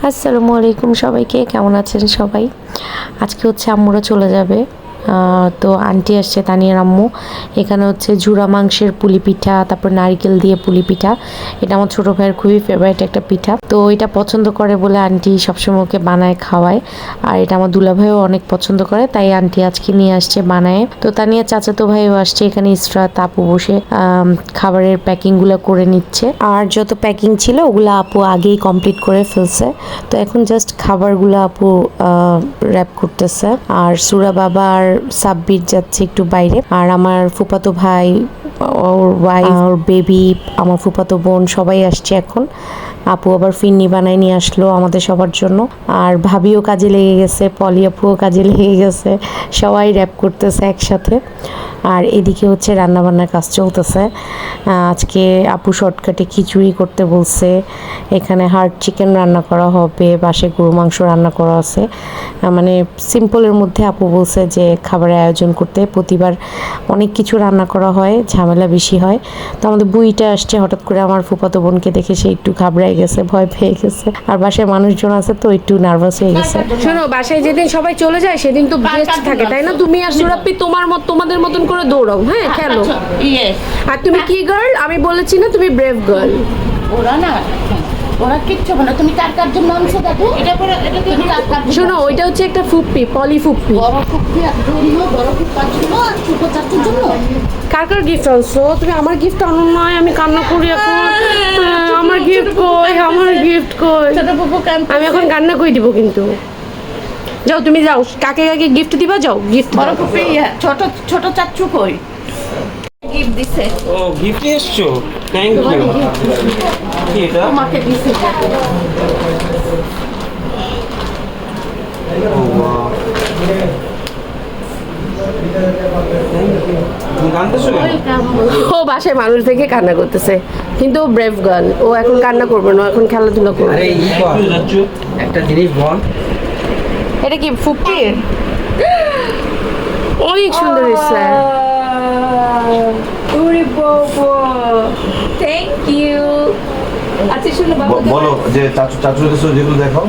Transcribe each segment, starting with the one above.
আসসালামু আলাইকুম সবাইকে, কেমন আছেন সবাই? আজকে হচ্ছে আম্মুরা চলে যাবে, তো আন্টি আসছে, তানিয়ার আম্মু। এখানে হচ্ছে ঝুরা মাংসের পুলি পিঠা, তারপর নারকেল দিয়ে পুলি পিঠা। এটা আমার ছোটো ভাইয়ের খুবই ফেভারিট একটা পিঠা, তো এটা পছন্দ করে বলে আন্টি সবসময় ওকে বানায় খাওয়ায়। আর এটা আমার দুলাভাইও অনেক পছন্দ করে, তাই আন্টি আজকে নিয়ে আসছে বানায়। তো তানিয়ার চাচাতো ভাইও আসছে, এখানে ইসরাত আপু বসে খাবারের প্যাকিংগুলো করে নিচ্ছে। আর যত প্যাকিং ছিল ওগুলো আপু আগেই কমপ্লিট করে ফেলছে, তো এখন জাস্ট খাবারগুলো আপু র্যাপ করতেছে। আর সুরা বাবা আর সাব্বির যাচ্ছে একটু বাইরে, আর আমার ফুফাতো ভাই, ওর ওয়াইফ, ওর বেবি, আমার ফুফাতো বোন সবাই আসছে এখন। আপু আবার ফিরনি বানায় নিয়ে আসলো আমাদের সবার জন্য। আর ভাবিও কাজে লেগে গেছে, পলি আপুও কাজে লেগে গেছে, সবাই র্যাপ করতেছে একসাথে। আর এদিকে হচ্ছে রান্নাবান্নার কাজ চলতেছে। আজকে আপু শর্টকাটে খিচুড়ি করতে বলছে, এখানে হার্ড চিকেন রান্না করা হবে, বাসে গরু মাংস রান্না করা আছে। মানে সিম্পলের মধ্যে আপু বলছে যে খাবারের আয়োজন করতে। প্রতিবার অনেক কিছু রান্না করা হয়, ঝামেলা বেশি হয়। তো আমাদের বুইটা আসছে হঠাৎ করে, আমার ফুফাতো বোনকে দেখে সে একটু ঘাবড়ায় গেছে, ভয় পেয়ে গেছে। আর বাসায় মানুষজন আছে তো একটু নার্ভাস হয়ে গেছে। শোনো, বাসায় যেদিন সবাই চলে যায় সেদিন তো গেস্ট থাকে, তাই না? তুমি আর সুরাপ্পি তোমাদের মতন করে দৌড়াও, হ্যাঁ খেলো। আর তুমি কি গার্ল? আমি বলেছি না তুমি ব্রেভ গার্ল। ওরা না, ওরা কিচ্ছু বলে। তুমি কার জন্য আনছো দাদু? এটা করে এটা তুমি কার? শোনো, ওইটা হচ্ছে একটা ফুপ্পি, পলি ফুপ্পি। বড় ফুপ্পি আর জন্য, বড় ফুপ্পার জন্য আর ছোট চাচুর জন্য। কার গিফট আনছো? তুমি আমার গিফট আনো নয়, আমি কান্না করি এখন। আমার গিফট কই? আমার গিফট কই? ছোট ফুপু কান। আমি এখন কান্না কই দিব কিন্তু। যাও তুমি যাও, কাকে কাকে গিফট দিবা, যাও গিফট। বড় ফুপি ছোট ছোট চাচু কই? গিফট দিছে। ও গিফট এসছো, থ্যাংক ইউ। কি এটা? তোমাকে দিছে। ও ওয়াও, তুমি গানটা শুনে? ও বাসায় মানুষ দেখে কান্না করতেছে, কিন্তু ব্রেভ গার্ল। ও এখন কান্না করবে না, এখন খেলাধুলা করবে। আরে ই কর, একটা জিনিস বল। এটা কি ফুপ্পি? অনেক সুন্দর হয়েছে। ওরে বাবা, থ্যাংক ইউ। আচ্ছা শোনো বাবু, বলো যে চাচুর কাছে যেগুলো দেখাও।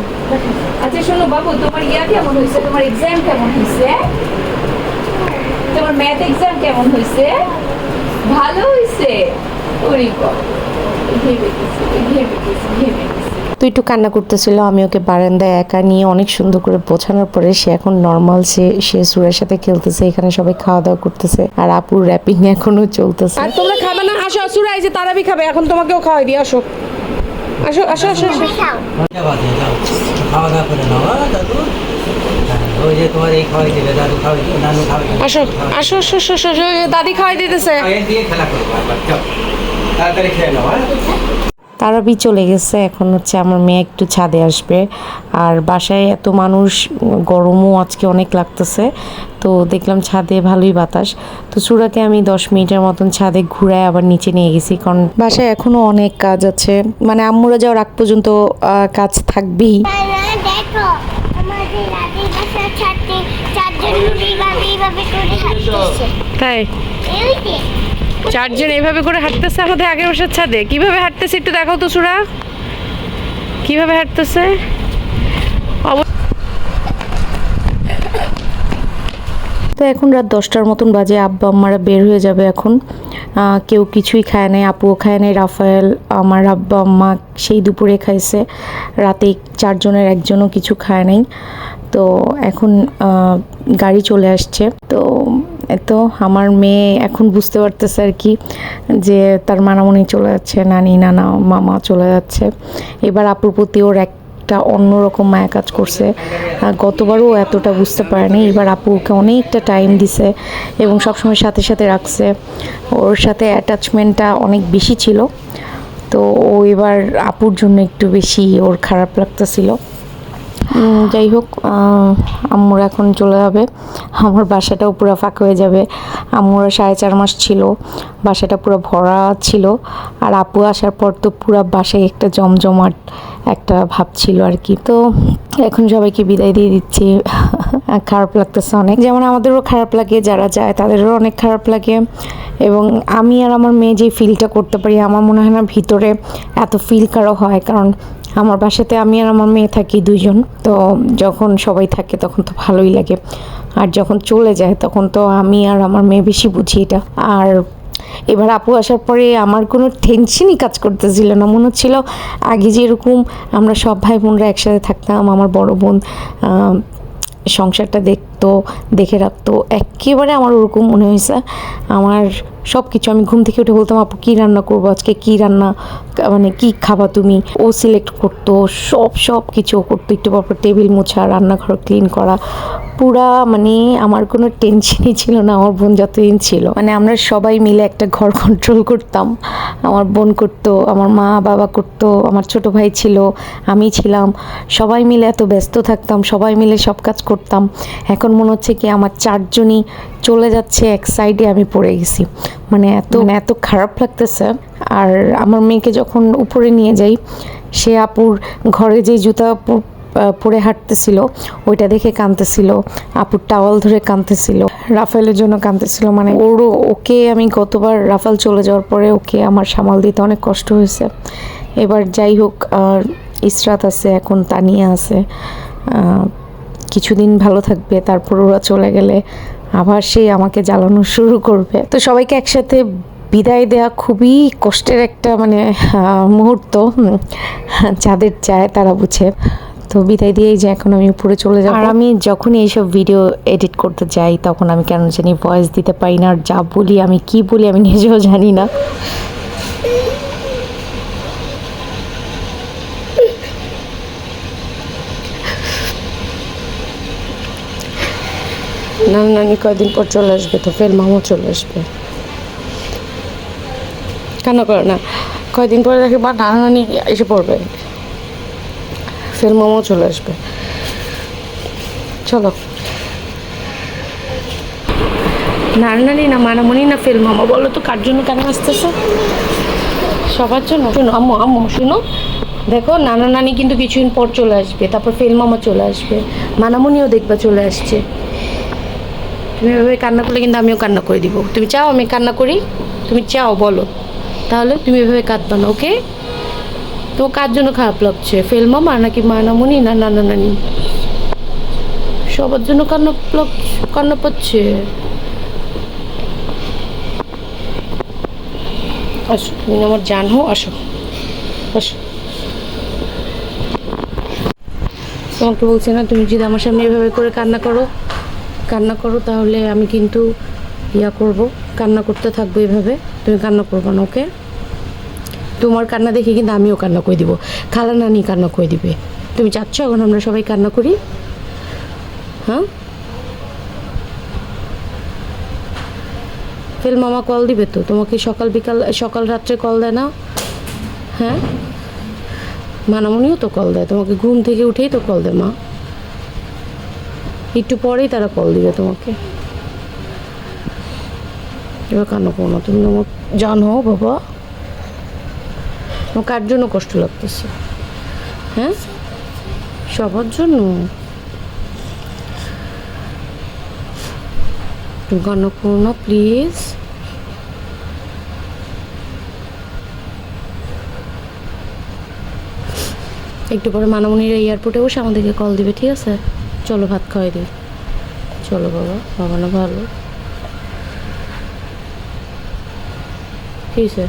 আচ্ছা শোনো বাবু, তোমার ইয়া কেমন হয়েছে? তোমার এক্সাম কেমন হয়েছে? তোমার ম্যাথ এক্সাম কেমন হয়েছে? ভালো হয়েছে? ওরে বাবা, ভেবে গেছি। তো একটু কান্না করতেছিল, আমি ওকে বারান্দায় একা নিয়ে অনেক সুন্দর করে বোঝানোর পরে সে এখন নর্মাল, সে সুরের সাথে খেলতেছে। এখানে সবাই খাওয়া দাওয়া করতেছে, আর আপুর র্যাপিং এখনো চলতেছে। আর তোমরা খাবে না? আসো, সুরা এই যে তারাবি খাবে, এখন তোমাকেও খাওয়াই দিই। আসো আসো আসো আসো আসো। খাওয়া দাওয়া করে নাও দাদু। ওই যে তোমার এই খাওয়াই দেবে, দাদু খাওয়াই দেবে, নানু খাওয়াই দেবে। আসো আসো আসো আসো আসো, আসো, দাদি খাওয়াই দিতেছে। এই দিয়ে খেলা করবো একবার, চল তাড়াতাড়ি খেয়ে নাও। তারাবি চলে গেছে, এখন হচ্ছে আমার মেয়ে একটু ছাদে আসবে। আর বাসায় এত মানুষ, গরমও আজকে অনেক লাগতেছে, তো দেখলাম ছাদে ভালোই বাতাস। তো সুরাকে আমি 10 মিনিটের মতন ছাদে ঘুরায় আবার নিচে নিয়ে গেছি, কারণ বাসায় এখনও অনেক কাজ আছে। মানে আম্মুরা যাওয়ার আগ পর্যন্ত কাজ থাকবেই। দেখো আমাদের রাতের বাসার ছাদে চারজন এইভাবে করে হাঁটতেছে। তাই এই যে চারজন এইভাবে করে হাঁটতেছে আমাদের আগের বসার ছাদে। কিভাবে হাঁটতেছে একটু দেখাও তো সুরা, কিভাবে হাঁটতেছে। তো এখন রাত 10টার মতন বাজে, আব্বা আম্মারা বের হয়ে যাবে এখন। কেউ কিছুই খায় নাই, আপুও খায় নাই, রাফায়েল, আমার আব্বা আম্মা সেই দুপুরে খাইছে, রাতে চারজনের একজনও কিছু খায় নাই। তো এখন গাড়ি চলে আসছে। তো আমার মেয়ে এখন বুঝতে পারতেছে আর কি, যে তার মানামনি চলে যাচ্ছে, নানি নানা মামা চলে যাচ্ছে। এবার আপুর প্রতি ওর একটা অন্যরকম মায়া কাজ করছে। গতবারও এতটা বুঝতে পারেনি, এবার আপু ওকে অনেকটা টাইম দিছে এবং সবসময় সাথে সাথে রাখছে। ওর সাথে অ্যাটাচমেন্টটা অনেক বেশি ছিল, তো ও এবার আপুর জন্য একটু বেশি ওর খারাপ লাগতেছিল। যাই হোক, আম্মুরা এখন চলে যাবে, আমার বাসাটাও পুরো ফাঁকা হয়ে যাবে। আম্মুরা 4.5 মাস ছিল, বাসাটা পুরো ভরা ছিল। আর আপু আসার পর তো পুরো বাসায় একটা জমজমাট একটা ভাব ছিল আর কি। তো এখন সবাইকে বিদায় দিয়ে দিচ্ছি। খারাপ লাগতেছে অনেক, যেমন আমাদেরও খারাপ লাগে, যারা যায় তাদেরও অনেক খারাপ লাগে। এবং আমি আর আমার মেয়ে যে ফিলটা করতে পারি, আমার মনে হয় না ভিতরে এত ফিল কারো হয়, কারণ আমার বাসাতে আমি আর আমার মেয়ে থাকি দুইজন, তো যখন সবাই থাকে তখন তো ভালোই লাগে, আর যখন চলে যায় তখন তো আমি আর আমার মেয়ে বেশি বুঝি এটা। আর এবার আপু আসার পরে আমার কোনো টেনশনই কাজ করতেছিল না, মনে হচ্ছিল আগে যেরকম আমরা সব ভাই বোনরা একসাথে থাকতাম, আমার বড় বোন সংসারটা দেখে রাখতো, একেবারে আমার ওরকম মনে হয়েছে। আমার সব কিছু, আমি ঘুম থেকে উঠে বলতাম আপু কী রান্না করবো আজকে, কী রান্না মানে কী খাবা তুমি, ও সিলেক্ট করতো, সব কিছু করতো, একটু পর টেবিল মোছা, রান্নাঘর ক্লিন করা, পুরা মানে আমার কোনো টেনশনই ছিল না আমার বোন যতদিন ছিল। মানে আমরা সবাই মিলে একটা ঘর কন্ট্রোল করতাম, আমার বোন করতো, আমার মা বাবা করতো, আমার ছোট ভাই ছিল, আমি ছিলাম, সবাই মিলে এত ব্যস্ত থাকতাম, সবাই মিলে সব কাজ করতাম। এখন মনে হচ্ছে কি আমার 4 জনই চলে যাচ্ছে, এক সাইডে আমি পড়ে গেছি, মানে এত খারাপ লাগতেছে। আর আমার মেয়েকে যখন উপরে নিয়ে যাই, সে আপুর ঘরে যে জুতা পরে হাঁটতেছিল ওইটা দেখে কাঁদতেছিল, আপুর টাওয়াল ধরে কাঁদতেছিল, রাফেলের জন্য কাঁদতেছিল। মানে ওকে আমি গতবার রাফেল চলে যাওয়ার পরে ওকে আমার সামাল দিতে অনেক কষ্ট হয়েছে। এবার যাই হোক, ইসরাত আছে, এখন তানিয়া আছে, কিছুদিন ভালো থাকবে, তারপর ওরা চলে গেলে আবার সেই আমাকে জ্বালানো শুরু করবে। তো সবাইকে একসাথে বিদায় দেওয়া খুবই কষ্টের একটা মানে মুহূর্ত, যাদের চায় তারা বুঝে। তো বিদায় দিয়েই যে এখন আমি উপরে চলে যাব। আর আমি যখনই এইসব ভিডিও এডিট করতে যাই তখন আমি কেন জানি ভয়েস দিতে পারি না, আর যা বলি আমি কি বলি আমি নিজেও জানি না। নানি কয়দিন পর চলে আসবে, তো ফের মামাও চলে আসবে। কেন করে না, কয়দিন পরে দেখে বা নানি এসে পড়বে, ফের মামাও চলে আসবে। চলো, নানি না মানামনি না ফের মামা, বলো তো কার জন্য কেন আসতেছে? সবার জন্য। শুনো আম্মু শুনো, দেখো নানি কিন্তু কিছুদিন পর চলে আসবে, তারপর ফেল মামা চলে আসবে, মানামনিও দেখবা চলে আসছে। তুমি এভাবে কান্না করলে কিন্তু আমিও কান্না করে দিব। তুমি চাও আমি কান্না করি? তুমি চাও বলো, তাহলে তুমি এভাবে কাঁদবা না, ওকে? তো কার জন্য খারাপ লাগছে, ফেল মামা নাকি মানামনি না নানি? সবার জন্য কান্না পাচ্ছে। আসো, তুমি আমার জান হো, আসো। তোমাকে বলছি না, তুমি যদি আমার সামনে এভাবে করে কান্না করো তাহলে আমি কিন্তু করব, কান্না করতে থাকবো এভাবে, তুমি কান্না করবো না, ওকে? তোমার কান্না দেখে কিন্তু আমিও কান্না করে দিব, খালা নানি কান্না করে দিবে। তুমি চাচ্ছ এখন আমরা সবাই কান্না করি? হ্যাঁ, ফেল মামা কল দিবে তো তোমাকে, সকাল রাত্রে কল দেয় না? হ্যাঁ, মানামনিও তো কল দেয় তোমাকে, ঘুম থেকে উঠেই তো কল দেয় মা, একটু পরেই তারা কল দিবে তোমাকে। এবার কান্না করো না, তুমি আমার জান হও বাবা। আমার কার জন্য কষ্ট লাগতেছে? হ্যাঁ, সবার জন্য। তুমি কান্না করো না প্লিজ। একটু পরে মানামনিরা এয়ারপোর্টে বসে আমাদেরকে কল দিবে, ঠিক আছে? চলো ভাত খাওয়াই দিই, চলো বাবা না ভালো, ঠিক আছে?